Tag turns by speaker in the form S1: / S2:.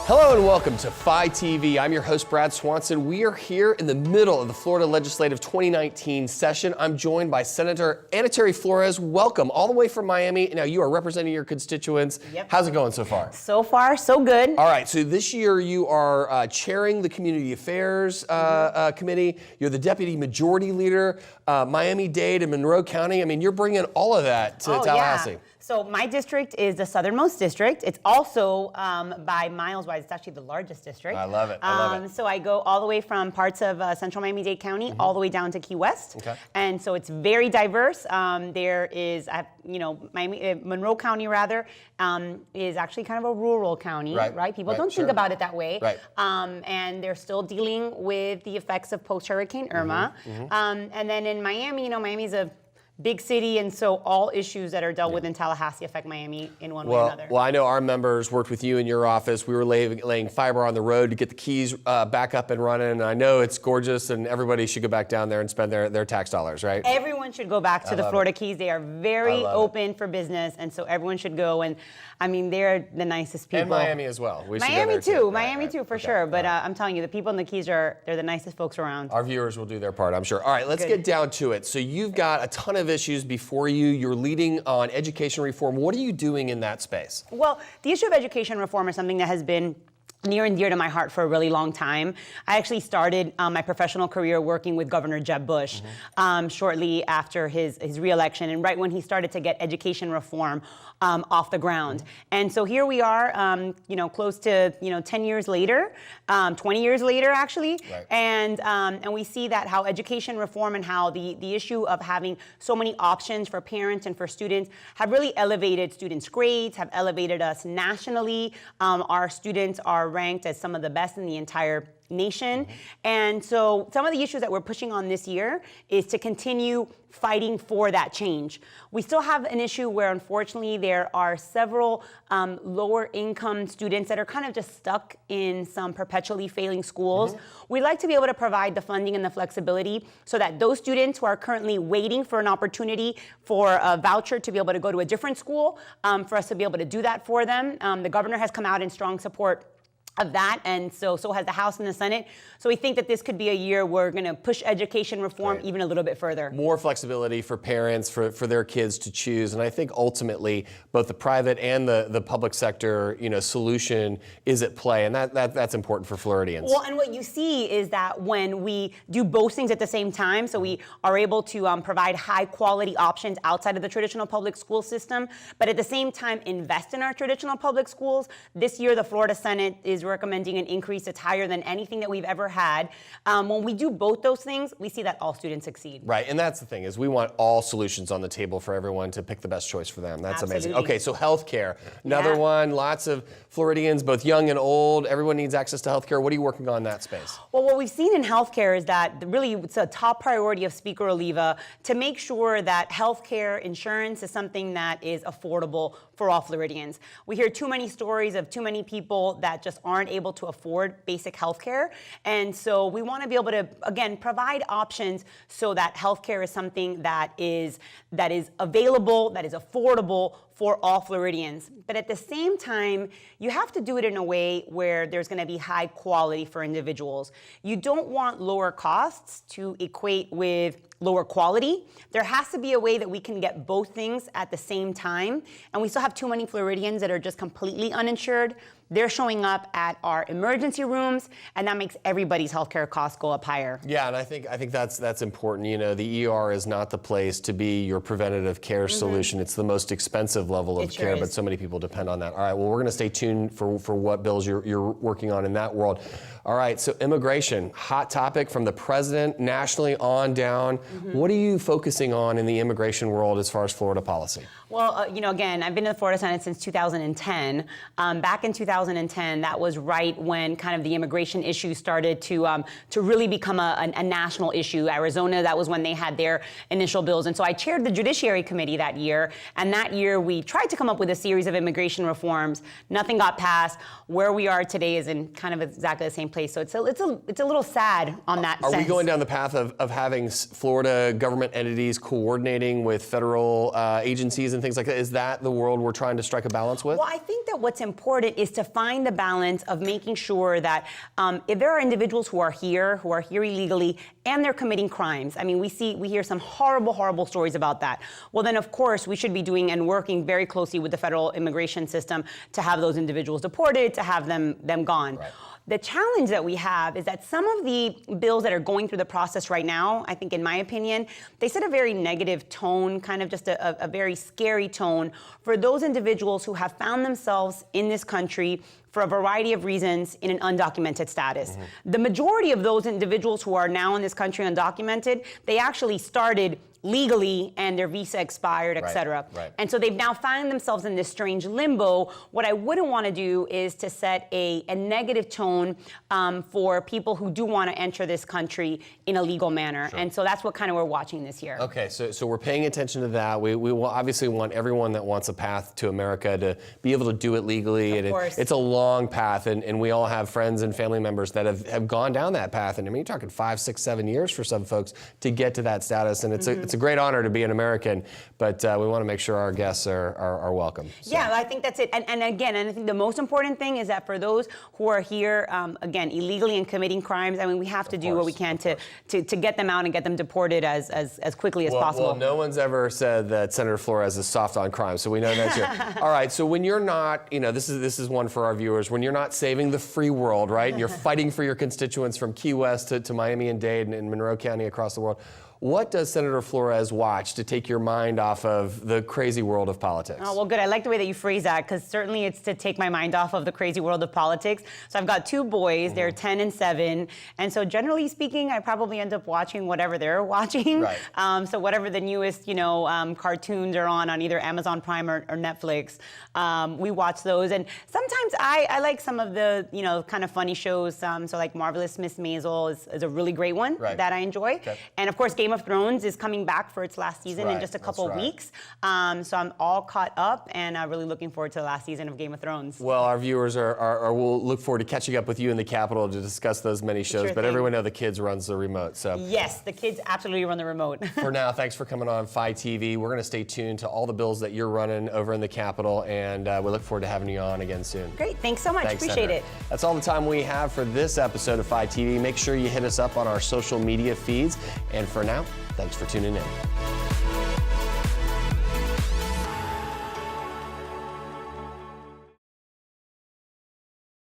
S1: Hello and welcome to FiTV. I'm your host, Brad Swanson. We are here in the middle of the Florida Legislative 2019 session. I'm joined by Senator Anitere Flores. Welcome all the way from Miami. Now you are representing your constituents.
S2: Yep.
S1: How's it going so far?
S2: So far, so good.
S1: All right, so this year you are chairing the Community Affairs Committee. You're the Deputy Majority Leader, Miami-Dade and Monroe County. I mean, you're bringing all of that to Tallahassee.
S2: Yeah. So my district is the southernmost district. It's also, by miles-wise, it's actually the largest district.
S1: I love it, I love it.
S2: So I go all the way from parts of central Miami-Dade County all the way down to Key West.
S1: Okay.
S2: And so it's very diverse. There is, Monroe County, rather, is actually kind of a rural county, right? People don't think about it that way.
S1: Right.
S2: And they're still dealing with the effects of post-Hurricane Irma. And then in Miami, Miami's a big city, and so all issues that are dealt with in Tallahassee affect Miami in one way or another.
S1: Well, I know our members worked with you in your office. We were laying fiber on the road to get the keys back up and running. And I know it's gorgeous, and everybody should go back down there and spend their tax dollars, right?
S2: Everyone should go back to the Florida Keys. They are very open for business, and so everyone should go. And I mean, they're the nicest people.
S1: And Miami as well.
S2: Miami too. Miami too, for sure. But I'm telling you, the people in the Keys they're the nicest folks around.
S1: Our viewers will do their part, I'm sure. All right, let's get down to it. So you've got a ton of issues before you. You're leading on education reform. What are you doing in that space?
S2: Well, the issue of education reform is something that has been near and dear to my heart for a really long time. I actually started my professional career working with Governor Jeb Bush shortly after his re-election, and right when he started to get education reform off the ground. And so here we are, close to 10 years later, 20 years later actually, and we see that how education reform and how the issue of having so many options for parents and for students have really elevated students' grades, have elevated us nationally. Our students are ranked as some of the best in the entire nation. And so some of the issues that we're pushing on this year is to continue fighting for that change. We still have an issue where, unfortunately, there are several lower income students that are kind of just stuck in some perpetually failing schools. We'd like to be able to provide the funding and the flexibility so that those students who are currently waiting for an opportunity for a voucher to be able to go to a different school, for us to be able to do that for them. The governor has come out in strong support of that, and so has the House and the Senate. So we think that this could be a year where we're going to push education reform even a little bit further. More
S1: flexibility for parents, for their kids to choose, and I think ultimately both the private and the public sector, solution is at play, and that's important for Floridians.
S2: Well, and what you see is that when we do both things at the same time, so we are able to provide high quality options outside of the traditional public school system, but at the same time invest in our traditional public schools. This year, the Florida Senate is recommending an increase that's higher than anything that we've ever had. When we do both those things, we see that all students succeed.
S1: Right, and that's the thing, is we want all solutions on the table for everyone to pick the best choice for them. That's amazing. Okay, so healthcare, another one. Lots of Floridians, both young and old, everyone needs access to healthcare. What are you working on in that space?
S2: Well, what we've seen in healthcare is that really it's a top priority of Speaker Oliva to make sure that healthcare insurance is something that is affordable for all Floridians. We hear too many stories of too many people that just aren't able to afford basic health care. And so we want to be able to, again, provide options so that health care is something that is available, that is affordable for all Floridians. But at the same time, you have to do it in a way where there's going to be high quality for individuals. You don't want lower costs to equate with lower quality. There has to be a way that we can get both things at the same time. And we still have too many Floridians that are just completely uninsured. They're showing up at our emergency rooms, and that makes everybody's healthcare costs go up higher.
S1: Yeah, and I think that's important. The ER is not the place to be your preventative care solution. It's the most expensive level of care, but so many people depend on that. All right, well, we're going to stay tuned for what bills you're working on in that world. All right, so immigration, hot topic from the president nationally on down. What are you focusing on in the immigration world as far as Florida policy?
S2: Well, again, I've been in the Florida Senate since 2010. Back in 2010, that was right when kind of the immigration issue started to really become a national issue. Arizona, that was when they had their initial bills. And so I chaired the Judiciary Committee that year. And that year, we tried to come up with a series of immigration reforms. Nothing got passed. Where we are today is in kind of exactly the same place. So it's a little sad on that sense.
S1: Are we going down the path of having Florida government entities coordinating with federal agencies and things like that. Is that the world we're trying to strike a balance with?
S2: Well, I think that what's important is to find the balance of making sure that if there are individuals who are here illegally, and they're committing crimes. I mean, we hear some horrible, horrible stories about that. Well, then of course we should be doing and working very closely with the federal immigration system to have those individuals deported, to have them gone.
S1: Right.
S2: The challenge that we have is that some of the bills that are going through the process right now, I think in my opinion, they set a very negative tone, kind of just a very scary tone for those individuals who have found themselves in this country for a variety of reasons in an undocumented status. Mm-hmm. The majority of those individuals who are now in this country undocumented, they actually started legally and their visa expired, et cetera.
S1: Right.
S2: And so they've now found themselves in this strange limbo. What I wouldn't want to do is to set a negative tone for people who do want to enter this country in a legal manner. Sure. And so that's what kind of we're watching this year.
S1: Okay, so we're paying attention to that. We will obviously want everyone that wants a path to America to be able to do it legally.
S2: Of course.
S1: It's a long path, and we all have friends and family members that have gone down that path. And I mean, you're talking 5, 6, 7 years for some folks to get to that status. And it's a great honor to be an American, but we want to make sure our guests are welcome. So.
S2: Yeah, I think that's it. And again, I think the most important thing is that for those who are here, again, illegally and committing crimes, I mean, we have to do what we can to get them out and get them deported as quickly as possible.
S1: Well, no one's ever said that Senator Flores is soft on crime, so we know that's here. All right, so when you're not, this is one for our viewers, when you're not saving the free world, right, and you're fighting for your constituents from Key West to Miami and Dade and Monroe County across the world, what does Senator Flores watch to take your mind off of the crazy world of politics?
S2: Oh, well, good. I like the way that you phrase that, because certainly it's to take my mind off of the crazy world of politics. So I've got 2 boys. They're 10 and 7. And so generally speaking, I probably end up watching whatever they're watching.
S1: Right.
S2: So whatever the newest, cartoons are on either Amazon Prime or Netflix, we watch those. And sometimes I like some of the, kind of funny shows. So like Marvelous Miss Maisel is a really great one that I enjoy. Okay. And of course, Game of Thrones is coming back for its last season in just a couple of weeks. So I'm all caught up and really looking forward to the last season of Game of Thrones. Well,
S1: our viewers will look forward to catching up with you in the Capitol to discuss those many shows, but everyone knows the kids runs the remote. So
S2: yes, the kids absolutely run the remote.
S1: For now, thanks for coming on FiTV. We're going to stay tuned to all the bills that you're running over in the Capitol, and we look forward to having you on again soon.
S2: Great, thanks so much. Appreciate
S1: Senator.
S2: it.
S1: That's all the time we have for this episode of FiTV. Make sure you hit us up on our social media feeds, and for now, thanks for tuning in.